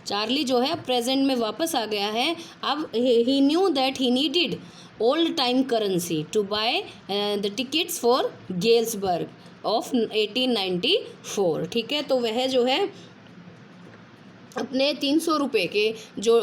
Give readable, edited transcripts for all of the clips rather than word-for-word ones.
Charlie जो है present में वापस आ गया है। अब he knew that he needed old time currency to buy the tickets for Galesburg of 1894। ठीक है, तो वह जो है अपने 300 रुपये के जो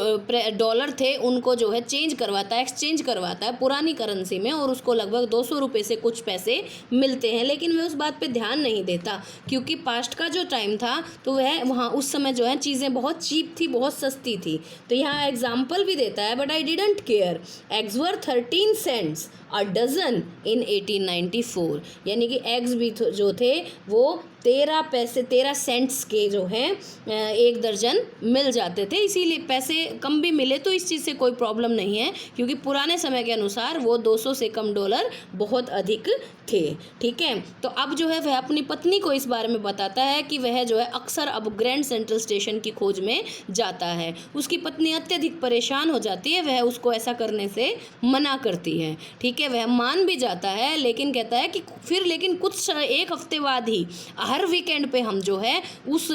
डॉलर थे उनको जो है चेंज करवाता है, एक्सचेंज करवाता है पुरानी करेंसी में, और उसको लगभग 200 रुपये से कुछ पैसे मिलते हैं। लेकिन वह उस बात पे ध्यान नहीं देता, क्योंकि पास्ट का जो टाइम था तो वह वहाँ उस समय जो है चीज़ें बहुत चीप थी, बहुत सस्ती थी। तो यहाँ एग्जाम्पल भी देता है, but I didn't care, eggs were 13 cents a dozen in 1894। यानी कि एग्स भी जो थे वो 13 सेंट्स के जो हैं एक दर्जन मिल जाते थे। इसीलिए पैसे कम भी मिले तो इस चीज़ से कोई प्रॉब्लम नहीं है, क्योंकि पुराने समय के अनुसार वो 200 से कम डॉलर बहुत अधिक थे। ठीक है, तो अब जो है वह अपनी पत्नी को इस बारे में बताता है कि वह जो है अक्सर अब ग्रैंड सेंट्रल स्टेशन की खोज में जाता है। उसकी पत्नी अत्यधिक परेशान हो जाती है, वह उसको ऐसा करने से मना करती है। ठीक है, वह मान भी जाता है, लेकिन कहता है कि लेकिन कुछ एक हफ्ते बाद ही हर वीकेंड पे हम जो है उस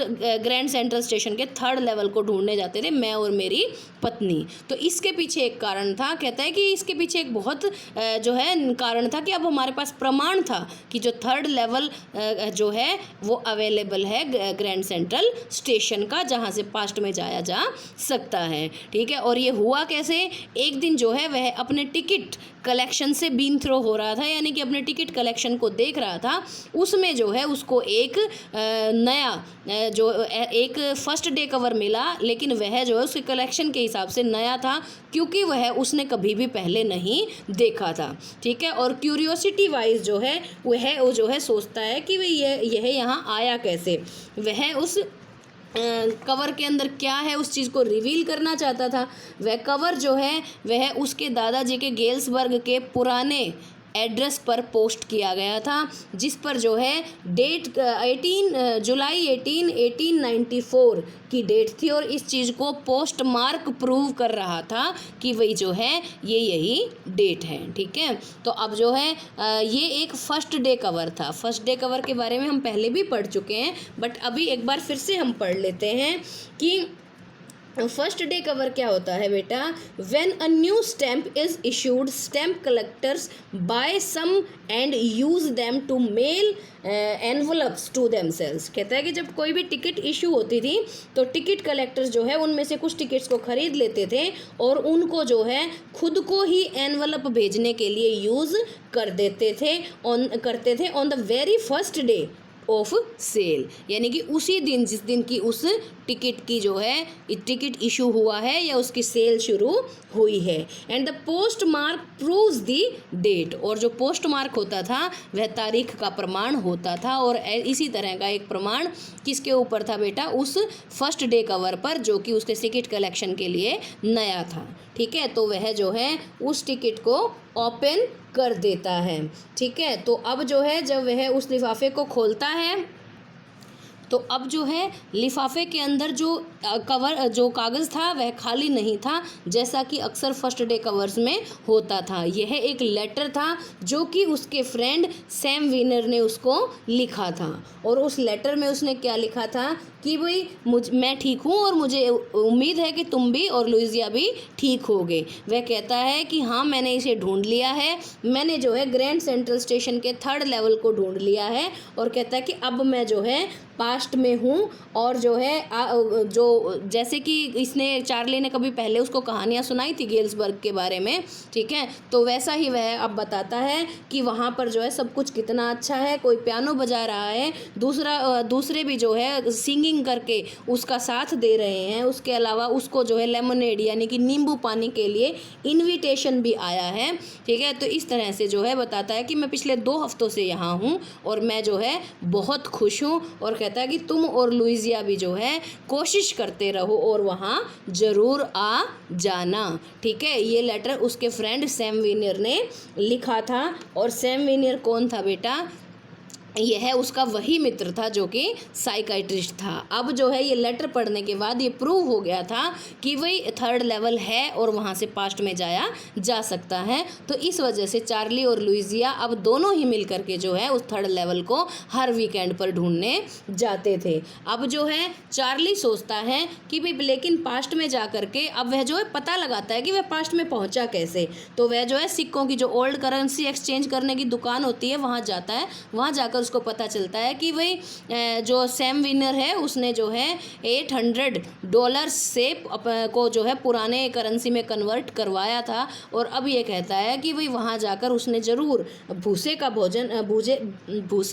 ग्रैंड सेंट्रल स्टेशन के 3rd लेवल को ढूंढने जाते थे, मैं और मेरी पत्नी। तो इसके पीछे एक कारण था, कहता है कि इसके पीछे एक बहुत जो है कारण था कि अब हमारे पास प्रमाण था कि जो 3rd लेवल जो है वो अवेलेबल है ग्रैंड सेंट्रल स्टेशन का, जहाँ से पास्ट में जाया जा सकता है। ठीक है, और ये हुआ कैसे, एक दिन जो है वह अपने टिकट कलेक्शन से बीन थ्रो हो रहा था, यानी कि अपने टिकट कलेक्शन को देख रहा था। उसमें जो है उसको एक नया जो एक फर्स्ट डे कवर मिला, लेकिन वह जो है उसके कलेक्शन के हिसाब से नया था, क्योंकि वह उसने कभी भी पहले नहीं देखा था। ठीक है, और क्यूरियोसिटी वाइज जो है वह वो जो है सोचता है कि यह यहाँ आया कैसे। वह उस कवर के अंदर क्या है उस चीज़ को रिवील करना चाहता था। वह कवर जो है वह उसके दादाजी के गेल्सबर्ग के पुराने एड्रेस पर पोस्ट किया गया था, जिस पर जो है डेट जुलाई 1894 की डेट थी, और इस चीज़ को पोस्ट मार्क प्रूव कर रहा था कि वही जो है ये यही डेट है। ठीक है, तो अब जो है ये एक फर्स्ट डे कवर था। फर्स्ट डे कवर के बारे में हम पहले भी पढ़ चुके हैं, बट अभी एक बार फिर से हम पढ़ लेते हैं कि फर्स्ट डे कवर क्या होता है बेटा। When a new stamp is issued, stamp collectors buy some and use them to mail envelopes to themselves. कहता है कि जब कोई भी टिकट इशू होती थी तो टिकट कलेक्टर्स जो है उनमें से कुछ टिकट्स को खरीद लेते थे और उनको जो है खुद को ही एनवलप भेजने के लिए यूज़ कर देते थे on the very first day of sale, यानी कि उसी दिन जिस दिन की उस टिकट की जो है टिकट इशू हुआ है या उसकी सेल शुरू हुई है। And the post mark proves the date, और जो पोस्ट मार्क होता था वह तारीख का प्रमाण होता था। और इसी तरह का एक प्रमाण किसके ऊपर था बेटा, उस फर्स्ट डे कवर पर, जो कि उसके टिकट कलेक्शन के लिए नया था। ठीक है, तो वह जो है उस टिकट को ओपन कर देता है। ठीक है, तो अब जो है जब वह उस लिफाफे को खोलता है तो अब जो है लिफाफे के अंदर जो जो कागज़ था वह खाली नहीं था, जैसा कि अक्सर फर्स्ट डे कवर्स में होता था। यह एक लेटर था जो कि उसके फ्रेंड सैम वीनर ने उसको लिखा था, और उस लेटर में उसने क्या लिखा था कि भाई मैं ठीक हूँ और मुझे उम्मीद है कि तुम भी और लुइजिया भी ठीक होगे। वह कहता है कि हाँ, मैंने इसे ढूंढ लिया है, मैंने जो है ग्रैंड सेंट्रल स्टेशन के 3rd लेवल को ढूंढ लिया है, और कहता है कि अब मैं जो है पास्ट में हूँ, और जो है जो जैसे कि इसने चार्ली ने कभी पहले उसको कहानियाँ सुनाई थी गेल्सबर्ग के बारे में। ठीक है, तो वैसा ही वह अब बताता है कि वहाँ पर जो है सब कुछ कितना अच्छा है, कोई पियानो बजा रहा है, दूसरे भी जो है सिंगिंग करके उसका साथ दे रहे हैं। उसके अलावा उसको जो है लेमनेड यानी कि नींबू पानी के लिए इनविटेशन भी आया है। ठीक है, तो इस तरह से जो है बताता है कि मैं पिछले 2 हफ्तों से यहाँ हूँ और मैं जो है बहुत खुश हूँ, और कहता है कि तुम और लुइजिया भी जो है कोशिश करते रहो और वहाँ ज़रूर आ जाना। ठीक है, ये लेटर उसके फ्रेंड सैम वीनियर ने लिखा था, और सैम वीनियर कौन था बेटा, यह उसका वही मित्र था जो कि साइकाइट्रिस्ट था। अब जो है ये लेटर पढ़ने के बाद ये प्रूव हो गया था कि वही थर्ड लेवल है और वहाँ से पास्ट में जाया जा सकता है। तो इस वजह से चार्ली और लुइजिया अब दोनों ही मिल करके जो है उस थर्ड लेवल को हर वीकेंड पर ढूंढने जाते थे। अब जो है चार्ली सोचता है कि भाई लेकिन पास्ट में जा करके अब वह जो है पता लगाता है कि वह पास्ट में पहुँचा कैसे। तो वह जो है सिक्कों की जो ओल्ड करेंसी एक्सचेंज करने की दुकान होती है वहाँ जाता है। वहाँ जाकर उसको पता चलता है कि भाई जो सैम विनर है उसने जो है $800 से को जो है पुराने करेंसी में कन्वर्ट करवाया था। और अब ये कहता है कि भाई वहाँ जाकर उसने ज़रूर भूसे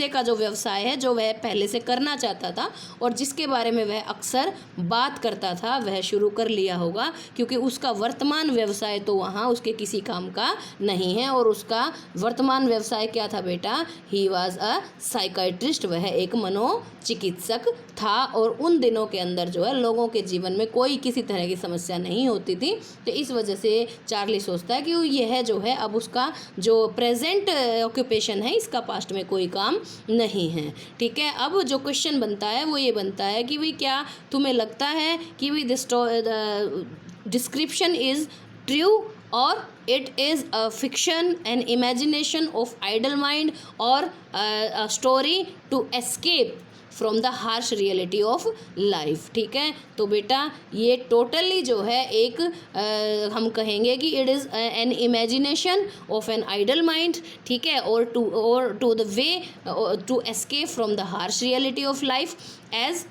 का जो व्यवसाय है जो वह पहले से करना चाहता था और जिसके बारे में वह अक्सर बात करता था वह शुरू कर लिया होगा, क्योंकि उसका वर्तमान व्यवसाय तो वहाँ उसके किसी काम का नहीं है। और उसका वर्तमान व्यवसाय क्या था बेटा? ही वॉज अ साइकाइट्रिस्ट, वह एक मनोचिकित्सक था। और उन दिनों के अंदर जो है लोगों के जीवन में कोई किसी तरह की समस्या नहीं होती थी। तो इस वजह से चार्ली सोचता है कि यह जो है अब उसका जो प्रेजेंट ऑक्यूपेशन है इसका पास्ट में कोई काम नहीं है। ठीक है, अब जो क्वेश्चन बनता है वो ये बनता है कि भाई क्या तुम्हें लगता है कि भाई description is true or it is a fiction, an imagination of idle mind or a story to escape from the harsh reality of life। ठीक है, तो बेटा ये टोटली जो है एक हम कहेंगे कि it is an imagination of an idle mind, ठीक है, or to the way to escape from the harsh reality of life। as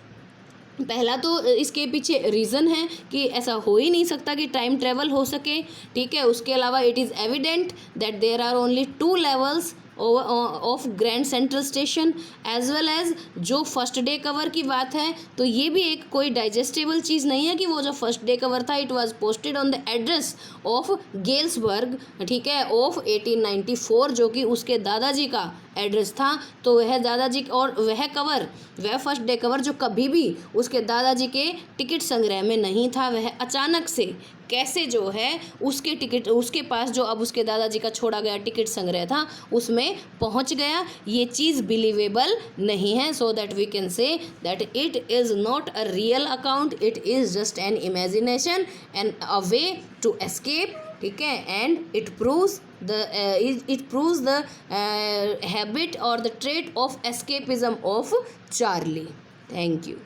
पहला तो इसके पीछे रीज़न है कि ऐसा हो ही नहीं सकता कि टाइम ट्रेवल हो सके। ठीक है, उसके अलावा it is evident that there are only 2 levels of Grand Central Station as well as जो फर्स्ट डे कवर की बात है तो ये भी एक कोई डाइजेस्टेबल चीज़ नहीं है कि वो जो फर्स्ट डे कवर था it was posted on the address of Galesburg, ठीक है, ऑफ 1894 जो कि उसके दादाजी का एड्रेस था। तो वह दादाजी और वह फर्स्ट डे कवर जो कभी भी उसके दादाजी के टिकट संग्रह में नहीं था, वह अचानक से कैसे जो है उसके पास जो अब उसके दादाजी का छोड़ा गया टिकट संग्रह था उसमें पहुंच गया, ये चीज़ बिलीवेबल नहीं है। So that we can say that it is not a real account, it is just an imagination and a way to escape. ठीक है, and it proves the habit और the trait of escapism of Charlie. Thank you.